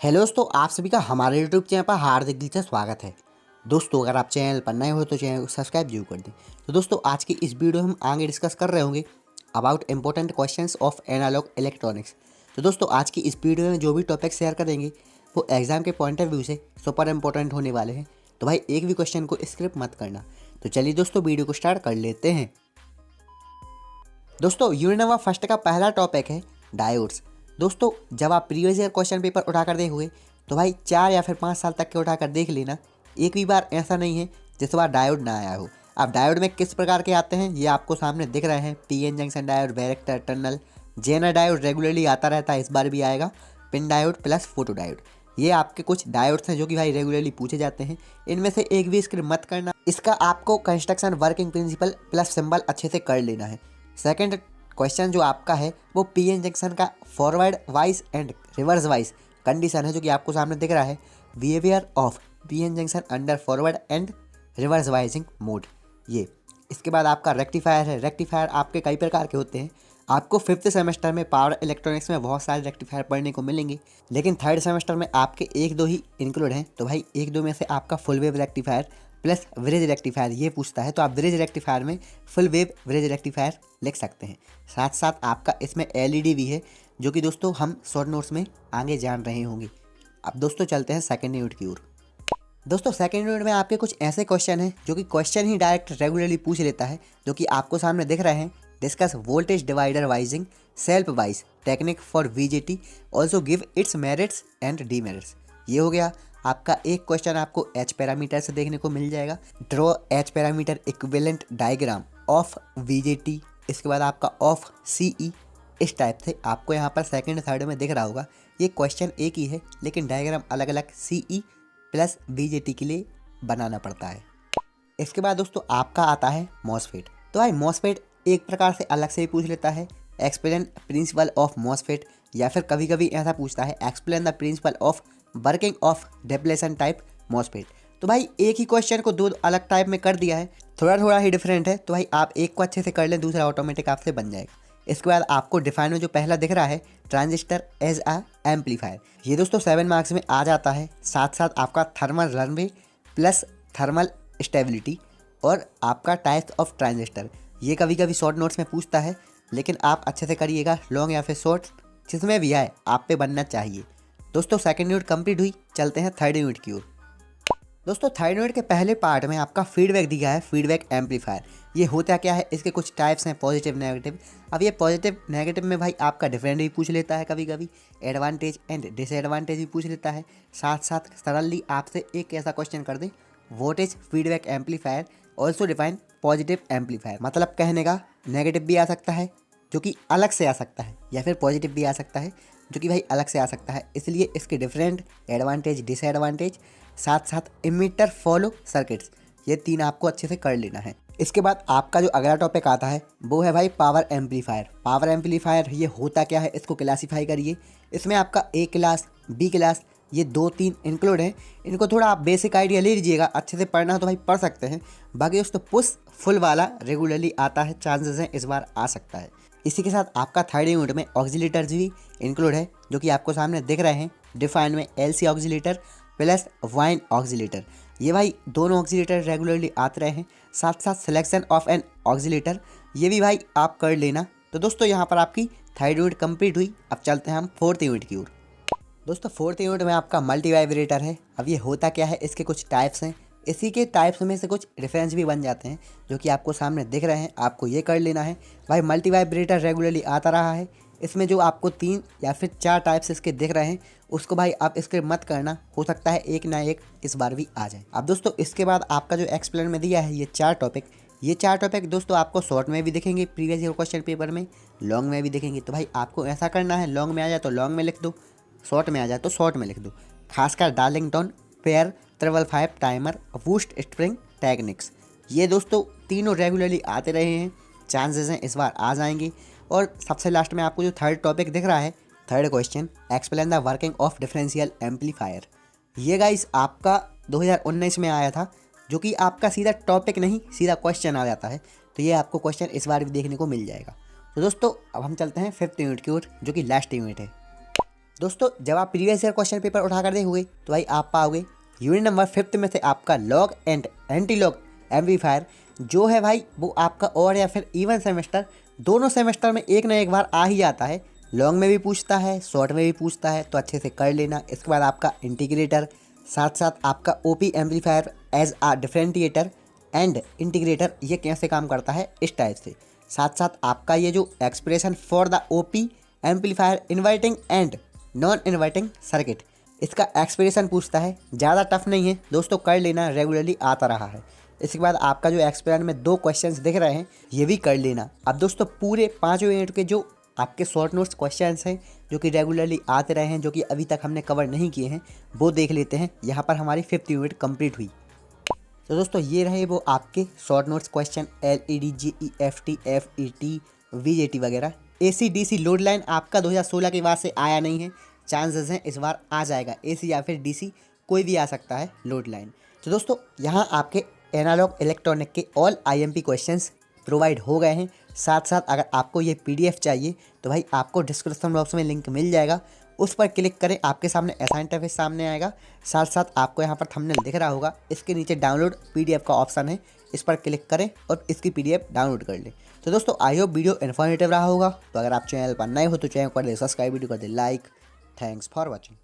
Hello दोस्तों, आप सभी का हमारे यूट्यूब चैनल पर हार्दिक दिल से स्वागत है। दोस्तों, अगर आप चैनल पर नए हो तो चैनल को सब्सक्राइब जरूर कर दें। तो दोस्तों, आज की इस वीडियो में हम आगे डिस्कस कर रहे होंगे about important questions of analog electronics. तो दोस्तों, आज की इस वीडियो में जो भी टॉपिक शेयर करेंगे वो एग्जाम के पॉइंट ऑफ व्यू से सुपर इंपॉर्टेंट होने वाले हैं। तो भाई एक भी क्वेश्चन को स्किप मत करना। तो चलिए दोस्तों, वीडियो को स्टार्ट कर लेते हैं। दोस्तों, यूनिट नंबर फर्स्ट का पहला टॉपिक है डायोड्स। दोस्तों, जब आप प्रीवियस ईयर क्वेश्चन पेपर उठाकर देखोगे तो भाई 4 या फिर 5 साल तक के उठाकर देख लेना, एक भी बार ऐसा नहीं है जिस बार डायोड ना आया हो। अब डायोड में किस प्रकार के आते हैं ये आपको सामने दिख रहे हैं। PN junction diode, varactor, tunnel, zener diode regularly आता रहता है, इस बार भी आएगा। Pin diode plus photo diode, ये आपके कुछ डायोड्स हैं जो कि भाई रेगुलरली पूछे जाते हैं। इनमें से एक भी स्किप मत करना। इसका आपको construction, working principle plus symbol अच्छे से कर लेना है। सेकंड क्वेश्चन जो आपका है वो पीएन जंक्शन का forward bias and reverse bias condition है, जो कि आपको सामने दिख रहा है। Behaviour of PN junction under forward and reverse biasing mode, ये। इसके बाद आपका रेक्टिफायर है। रेक्टिफायर आपके कई प्रकार के होते हैं। आपको 5th सेमेस्टर में पावर इलेक्ट्रॉनिक्स में बहुत सारे रेक्टिफायर पढ़ने को मिलेंगे, लेकिन 3rd सेमेस्टर में आपके 1-2 ही इंक्लूड हैं। तो भाई 1-2 में से आपका full wave rectifier plus bridge rectifier ये पूछता है, तो आप ब्रिज रेक्टिफायर में फुल वेव ब्रिज रेक्टिफायर लिख सकते हैं। साथ साथ आपका इसमें एलईडी भी है, जो कि दोस्तों हम शॉर्ट नोट्स में आगे जान रहे होंगे। अब दोस्तों चलते हैं सेकंड यूनिट की ओर। दोस्तों, सेकंड यूनिट में आपके कुछ ऐसे क्वेश्चन हैं जो कि क्वेश्चन ही डायरेक्ट रेगुलरली पूछ लेता है, जो कि आपको सामने दिख रहे हैं। Discuss voltage divider biasing self bias technique for BJT, also give its merits and demerits. ये हो गया आपका एक क्वेश्चन। आपको एच पैरामीटर से देखने को मिल जाएगा। Draw h parameter equivalent diagram of BJT. इसके बाद आपका ऑफ सीई, इस टाइप से आपको यहाँ पर सेकंड थर्ड में दिख रहा होगा। ये क्वेश्चन एक ही है, लेकिन डायग्राम अलग अलग सीई प्लस वीजेटी के लिए बनाना पड़ता है। इसके बाद दोस्तों आपका आता है मॉसफेट। तो भाई मॉसफेट एक प्रकार से अलग से ही पूछ लेता है। एक्सप्लेन प्रिंसिपल ऑफ मॉसफेट, या फिर कभी कभी ऐसा पूछता है explain the principle of working of depletion type MOSFET. तो भाई एक ही क्वेश्चन को दो अलग टाइप में कर दिया है, थोड़ा थोड़ा ही डिफरेंट है। तो भाई आप एक को अच्छे से कर लें, दूसरा ऑटोमेटिक आपसे बन जाएगा। इसके बाद आपको डिफाइन में जो पहला दिख रहा है ट्रांजिस्टर एज अ एम्पलीफायर, ये दोस्तों 7 मार्क्स में आ जाता है। साथ साथ आपका thermal runway plus thermal stability और आपका टाइप्स ऑफ ट्रांजिस्टर, ये कभी कभी शॉर्ट नोट्स में पूछता है, लेकिन आप अच्छे से करिएगा। लॉन्ग या फिर शॉर्ट जिसमें भी आए आप पे बनना चाहिए। दोस्तों सेकंड यूनिट कंप्लीट हुई, चलते हैं थर्ड यूनिट की ओर। दोस्तों थर्ड यूनिट के पहले पार्ट में आपका फीडबैक दिया है, फीडबैक एम्पलीफायर। ये होता क्या है, इसके कुछ टाइप्स हैं, पॉजिटिव नेगेटिव। अब ये पॉजिटिव नेगेटिव में भाई आपका डिफरेंट भी पूछ लेता है, कभी कभी एडवांटेज एंड डिसएडवांटेज भी पूछ लेता है। साथ साथ सरली आपसे एक ऐसा क्वेश्चन कर दे, what is feedback amplifier also define positive amplifier. मतलब कहने का नेगेटिव भी आ सकता है जो कि अलग से आ सकता है, या फिर पॉजिटिव भी आ सकता है जो कि भाई अलग से आ सकता है। इसलिए इसके डिफरेंट, एडवांटेज, डिसएडवांटेज, साथ साथ इमीटर फॉलो सर्किट्स, ये 3 आपको अच्छे से कर लेना है। इसके बाद आपका जो अगला टॉपिक आता है वो है भाई पावर एम्पलीफायर। पावर एम्पलीफायर ये होता क्या है, इसको क्लासीफाई करिए। इसमें आपका ए क्लास, बी क्लास, ये 2-3 इंक्लूड हैं। इनको थोड़ा आप बेसिक आइडिया ले लीजिएगा, अच्छे से पढ़ना हो तो भाई पढ़ सकते हैं। बाकी दोस्तों पुश फुल वाला रेगुलरली आता है, चांसेस हैं इस बार आ सकता है। इसी के साथ आपका थर्ड यूनिट में ऑक्सीलेटर्स भी इंक्लूड है, जो कि आपको सामने दिख रहे हैं। डिफाइन में LC oscillator plus wine oscillator, ये भाई दोनों ऑक्सीलेटर रेगुलरली आते रहे हैं। साथ साथ सिलेक्शन ऑफ एन ऑक्सीलेटर, ये भी भाई आप कर लेना। तो दोस्तों यहाँ पर आपकी थर्ड यूनिट कंप्लीट हुई। अब चलते हैं हम फोर्थ यूनिट की ओर। दोस्तों फोर्थ यूनिट में आपका मल्टी वाइब्रेटर है। अब ये होता क्या है, इसके कुछ टाइप्स हैं, इसी के टाइप्स में से कुछ रेफरेंस भी बन जाते हैं, जो कि आपको सामने दिख रहे हैं। आपको ये कर लेना है। भाई मल्टी वाइब्रेटर रेगुलरली आता रहा है। इसमें जो आपको 3 या फिर 4 टाइप्स इसके दिख रहे हैं, उसको भाई आप इसके मत करना, हो सकता है एक ना एक इस बार भी आ जाए। अब दोस्तों इसके बाद आपका जो एक्सप्लेन में दिया है ये 4 टॉपिक, ये 4 टॉपिक दोस्तों आपको शॉर्ट में भी दिखेंगे प्रीवियस ईयर क्वेश्चन पेपर में, लॉन्ग में भी दिखेंगे। तो भाई आपको ऐसा करना है, लॉन्ग में आ जाए तो लॉन्ग में लिख दो, शॉर्ट में आ जाए तो शॉर्ट में लिख दो। खासकर Darlington pair 555 timer boost spring techniques, ये दोस्तों तीनों रेगुलरली आते रहे हैं, चांसेस हैं इस बार आ जाएंगे। और सबसे लास्ट में आपको जो थर्ड टॉपिक दिख रहा है, third question, explain the working of differential amplifier, ये गाइस आपका 2019 में आया था, जो कि आपका सीधा टॉपिक नहीं सीधा क्वेश्चन आ जाता है। तो ये आपको क्वेश्चन इस बार भी देखने को मिल जाएगा। तो दोस्तों अब हम चलते हैं 5th यूनिट की ओर, जो कि लास्ट यूनिट है। दोस्तों जब आप प्रीवियस ईयर क्वेश्चन पेपर उठा कर देखोगे तो भाई आप पाओगे यूनिट नंबर 5 में से आपका log and anti log amplifier जो है भाई वो आपका और या फिर इवन सेमेस्टर दोनों सेमेस्टर में एक ना एक बार आ ही जाता है। लॉन्ग में भी पूछता है, शॉर्ट में भी पूछता है, तो अच्छे से कर लेना। इसके बाद आपका इंटीग्रेटर, साथ साथ आपका op amplifier as a differentiator and integrator, ये कैसे काम करता है इस टाइप से। साथ साथ आपका ये जो expression for the OP amplifier inverting and non inverting circuit, इसका एक्सप्रेशन पूछता है। ज़्यादा टफ नहीं है दोस्तों, कर लेना, रेगुलरली आता रहा है। इसके बाद आपका जो एक्सपेरिमेंट में 2 क्वेश्चंस दिख रहे हैं ये भी कर लेना। अब दोस्तों पूरे 5 यूनिट के जो आपके शॉर्ट नोट्स क्वेश्चंस हैं जो कि रेगुलरली आते रहे हैं, जो कि अभी तक हमने कवर नहीं किए हैं, वो देख लेते हैं। यहाँ पर हमारी 5th यूनिट कंप्लीट हुई। तो दोस्तों ये रहे वो आपके short notes question LED, GE, FT, FET, VJT वगैरह। AC DC लोड लाइन आपका 2016 के बाद से आया नहीं है, चांसेस हैं इस बार आ जाएगा। AC या फिर DC कोई भी आ सकता है लोड लाइन। तो दोस्तों यहाँ आपके एनालॉग इलेक्ट्रॉनिक के ऑल IMP क्वेश्चंस प्रोवाइड हो गए हैं। साथ साथ अगर आपको ये PDF चाहिए तो भाई आपको डिस्क्रिप्शन बॉक्स में लिंक मिल जाएगा, उस पर क्लिक करें, आपके सामने ऐसा इंटरफेस सामने आएगा। साथ साथ आपको यहाँ पर थंबनेल दिख रहा होगा, इसके नीचे डाउनलोड PDF का ऑप्शन है, इस पर क्लिक करें और इसकी PDF डाउनलोड कर लें। तो दोस्तों आई होप वीडियो इन्फॉर्मेटिव रहा होगा। तो अगर आप चैनल पर नए हो तो चैनल को कर दे सब्सक्राइब, वीडियो कर they like. Thanks for watching.